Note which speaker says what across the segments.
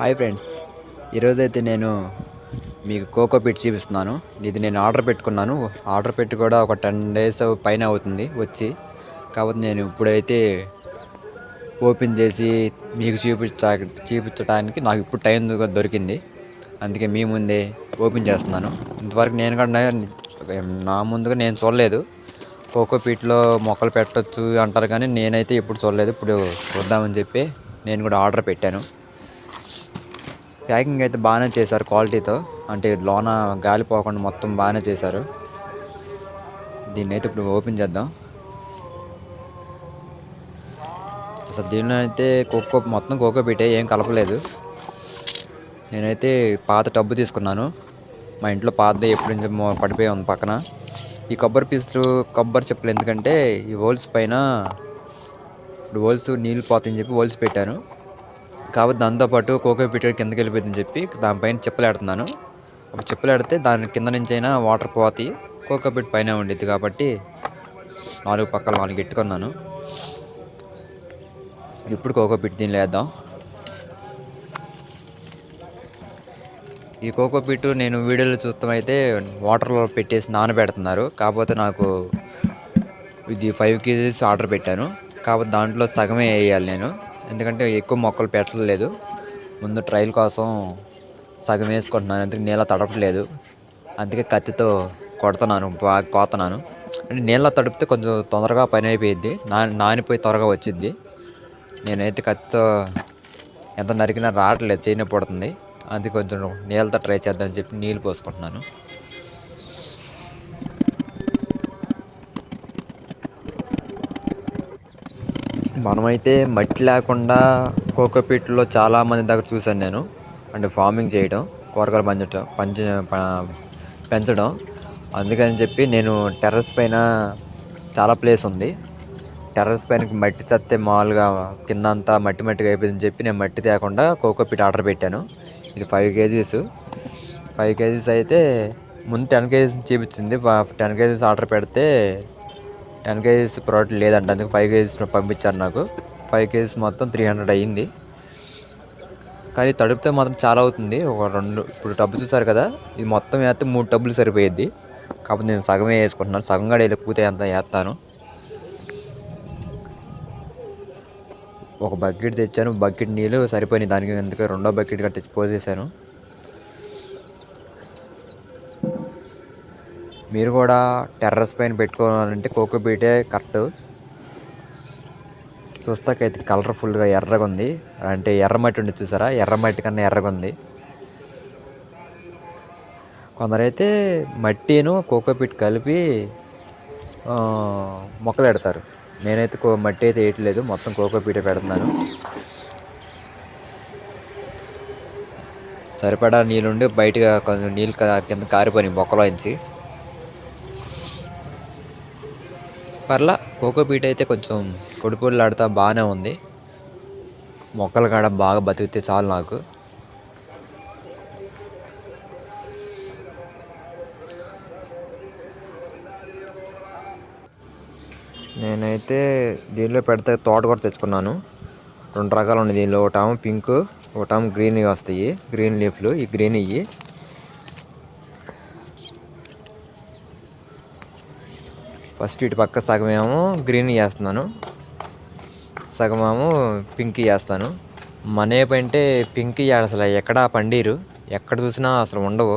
Speaker 1: Hi friends, ఈరోజైతే నేను మీకు కోకో పీట్ చూపిస్తున్నాను. ఇది నేను ఆర్డర్ పెట్టుకున్నాను. ఆర్డర్ పెట్టి కూడా ఒక 10 డేస్ పైన అవుతుంది వచ్చి. కాబట్టి నేను ఇప్పుడైతే ఓపెన్ చేసి మీకు చూపించడానికి నాకు ఇప్పుడు టైం దొరికింది. అందుకే మీ ముందే ఓపెన్ చేస్తున్నాను. ఇంతవరకు నేను కూడా నా ముందుగా నేను చూడలేదు. కోకో పీట్లో మొక్కలు పెట్టచ్చు అంటారు, కానీ నేనైతే ఎప్పుడు చూడలేదు. ఇప్పుడు చూద్దామని చెప్పి నేను కూడా ఆర్డర్ పెట్టాను. ప్యాకింగ్ అయితే బాగానే చేశారు క్వాలిటీతో, అంటే లోన గాలి పోకుండా మొత్తం బాగానే చేశారు. దీన్ని అయితే ఇప్పుడు ఓపెన్ చేద్దాం. అసలు దీనిలో అయితే మొత్తం కోకో పీటే, ఏం కలపలేదు. నేనైతే పాత టబ్బు తీసుకున్నాను. మా ఇంట్లో పాతదే ఎప్పటి నుంచి పడిపోయి ఉంది పక్కన. ఈ కొబ్బరి చెప్పులు ఎందుకంటే ఈ హోల్స్ పైన ఇప్పుడు హోల్స్ నీళ్ళు పోతాయని చెప్పి హోల్స్ పెట్టాను. కాబట్టి దాంతోపాటు కోకో పీట్ కిందకి వెళ్ళిపోతుందని చెప్పి దానిపైన చెప్పులు ఆడుతున్నాను. అప్పుడు చెప్పులు ఆడితే దాని కింద నుంచి అయినా వాటర్ పోతాయి, కోకో పీట్ పైన ఉండిద్ది. కాబట్టి 4 పక్కల 4 ఎట్టుకున్నాను. ఇప్పుడు కోకో పీట్ దీనిలో వేద్దాం. ఈ కోకో పీట్ నేను వీడియోలో చూస్తామైతే వాటర్లో పెట్టేసి నానబెడుతున్నారు. కాకపోతే నాకు ఇది 5 kgs ఆర్డర్ పెట్టాను. కాబట్టి దాంట్లో సగమే వేయాలి నేను, ఎందుకంటే ఎక్కువ మొక్కలు పెట్టలేదు. ముందు ట్రయల్ కోసం సగం వేసుకుంటున్నాను, అందుకే నీళ్ళ తడపట్లేదు. అందుకే కత్తితో కొడుతున్నాను, బాగా కోతున్నాను. అంటే నీళ్ళ తడిపితే కొంచెం తొందరగా పని అయిపోయిద్ది, నానిపోయి త్వరగా వచ్చిద్ది. నేనైతే కత్తితో ఎంత నరికినా రావట్లేదు, చేయని పడుతుంది. అది కొంచెం నీళ్ళతో ట్రై చేద్దామని చెప్పి నీళ్ళు పోసుకుంటున్నాను. మనమైతే మట్టి లేకుండా కోకో పీట్లో చాలామంది దగ్గర చూశాను నేను, అంటే ఫార్మింగ్ చేయడం, కూరగాయలు పెంచడం. అందుకని చెప్పి నేను టెర్రస్ పైన చాలా ప్లేస్ ఉంది. టెర్రస్ పైన మట్టి తత్తే మామూలుగా కింద అంతా మట్టిగా అయిపోయిందని చెప్పి నేను మట్టి తేకుండా కోకో పీట్ ఆర్డర్ పెట్టాను. ఇది 5 kgs. 5 kgs అయితే ముందు 10 kgs చూపించింది. 10 kgs ఆర్డర్ పెడితే 10 kgs ప్రోడక్ట్ లేదంట, అందుకు 5 kgs పంపించారు నాకు. 5 kgs మొత్తం 300 అయ్యింది. కానీ తడిపితే మాత్రం చాలా అవుతుంది. ఇప్పుడు టబ్బు చూసారు కదా, ఇది మొత్తం వేస్తే 3 టబ్బులు సరిపోయిద్ది. కాకపోతే నేను సగమే వేసుకుంటున్నాను, సగం కూడా వెళ్ళిపోతే అంత వేస్తాను. ఒక బకెట్ తెచ్చాను, బకెట్ నీళ్ళు సరిపోయినాయి దానికి, ఎందుకు రెండో బకెట్ కూడా తెచ్చి పోసేసాను. మీరు కూడా టెర్రస్ పైన పెట్టుకోవాలంటే కోకో పీటే కరెక్ట్. చూస్తాకైతే కలర్ఫుల్గా ఎర్రగా ఉంది, అంటే ఎర్రమట్టి ఉంది చూసారా, ఎర్రమట్టి కన్నా ఎర్రగా ఉంది. కొందరైతే మట్టిను కోకో పీట్ కలిపి మొక్కలు పెడతారు. నేనైతే మట్టి అయితే వేయట్లేదు, మొత్తం కోకో పీటే పెడుతున్నాను. సరిపడా నీళ్ళుండి బయటగా కొంచెం నీళ్ళు కింద కారిపోయి మొక్కలోంచి. పర్లా కోకో పీట్ అయితే కొంచెం పొడిలాడుతా బాగానే ఉంది. మొక్కలు కాడ బాగా బతికితే చాలు నాకు. నేనైతే దీనిలో పెడితే తోట కూడా తెచ్చుకున్నాను. 2 రకాలు ఉన్నాయి దీనిలో, ఒకటేమో పింక్, ఒకటేమో గ్రీన్ వస్తాయి, గ్రీన్ లీఫ్లు. ఈ గ్రీన్ ఇవి ఫస్ట్ ఇటు పక్క సగం ఏమో గ్రీన్ వేస్తున్నాను, సగం ఏమో పింక్ వేస్తాను. మనేపంటే పింక్ అసలు ఎక్కడా పండిరు, ఎక్కడ చూసినా అసలు ఉండవు.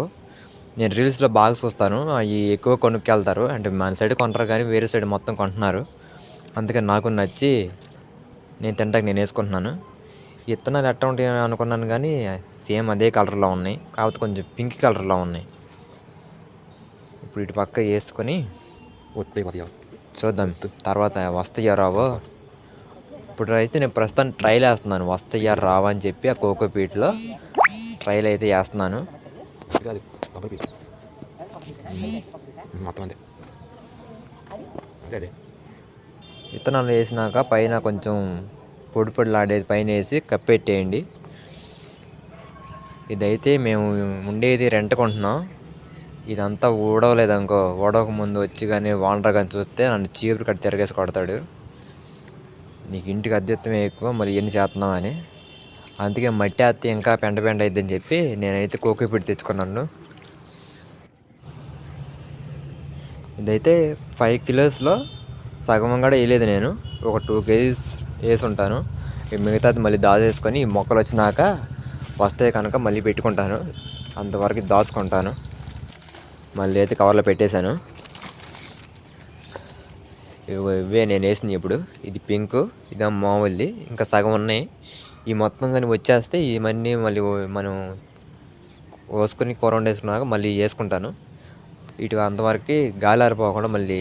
Speaker 1: నేను రీల్స్లో బాగా చూస్తాను, అవి ఎక్కువ కొనుక్కెళ్తారు. అంటే మన సైడ్ కొంటారు కానీ వేరే సైడ్ మొత్తం కొంటున్నారు. అందుకని నాకు నచ్చి నేను తింటాక నేను వేసుకుంటున్నాను. విత్తనాలు ఎట్లా ఉంటాయి అనుకున్నాను, కానీ సేమ్ అదే కలర్లో ఉన్నాయి, కాకపోతే కొంచెం పింక్ కలర్లో ఉన్నాయి. ఇప్పుడు ఇటు పక్క వేసుకొని చూద్దాం తర్వాత వస్తాయో రావో. ఇప్పుడు అయితే నేను ప్రస్తుతం ట్రైల్ వేస్తున్నాను, వస్తాయా రావా అని చెప్పి ఆ కోకో పీట్లో ట్రైల్ అయితే వేస్తున్నాను. మొత్తం అదే విత్తనాలు వేసినాక పైన కొంచెం పొడిలాడేది పైన వేసి కప్పెట్టేయండి. ఇదైతే మేము ఉండేది రెంట్ కొంటున్నాం. ఇదంతా ఊడవలేదు అనుకో, ఊడవక ముందు వచ్చి కానీ ఓనర్ కానీ చూస్తే నన్ను చీపురు కట్టి తిరగేసి కొడతాడు. నీకు ఇంటికి అద్దెత్తమే ఎక్కువ, మరి ఎన్ని చేస్తున్నావు అని. అందుకే మట్టి వేస్తే ఇంకా పెంట పెంట అయిద్దని చెప్పి నేనైతే కోకోపీట్ తెచ్చుకున్నాను. ఇదైతే 5 కిలోస్‌లో సగం కూడా వేయలేదు నేను. ఒక 2 కేజీస్ వేసుంటాను. మిగతాది మళ్ళీ దాచేసుకొని మొక్కలొచ్చినాక వస్తాయి కనుక మళ్ళీ పెట్టుకుంటాను. అంతవరకు దాచుకుంటాను. మళ్ళీ అయితే కవర్లో పెట్టేశాను. ఇవే నేనేసినయి ఇప్పుడు. ఇది పింకు, ఇదేమో మామూలుది. ఇంకా సగం ఉన్నాయి. ఈ మొత్తం గాని వచ్చేస్తే ఇవన్నీ మళ్ళీ మనం కోసుకొని కూర వండేసుకున్నాక మళ్ళీ వేసుకుంటాను. ఇటు అంతవరకు గాలి ఆరిపోకుండా మళ్ళీ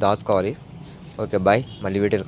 Speaker 1: దాచుకోవాలి. Okay bye. మళ్ళీ వీడియోలో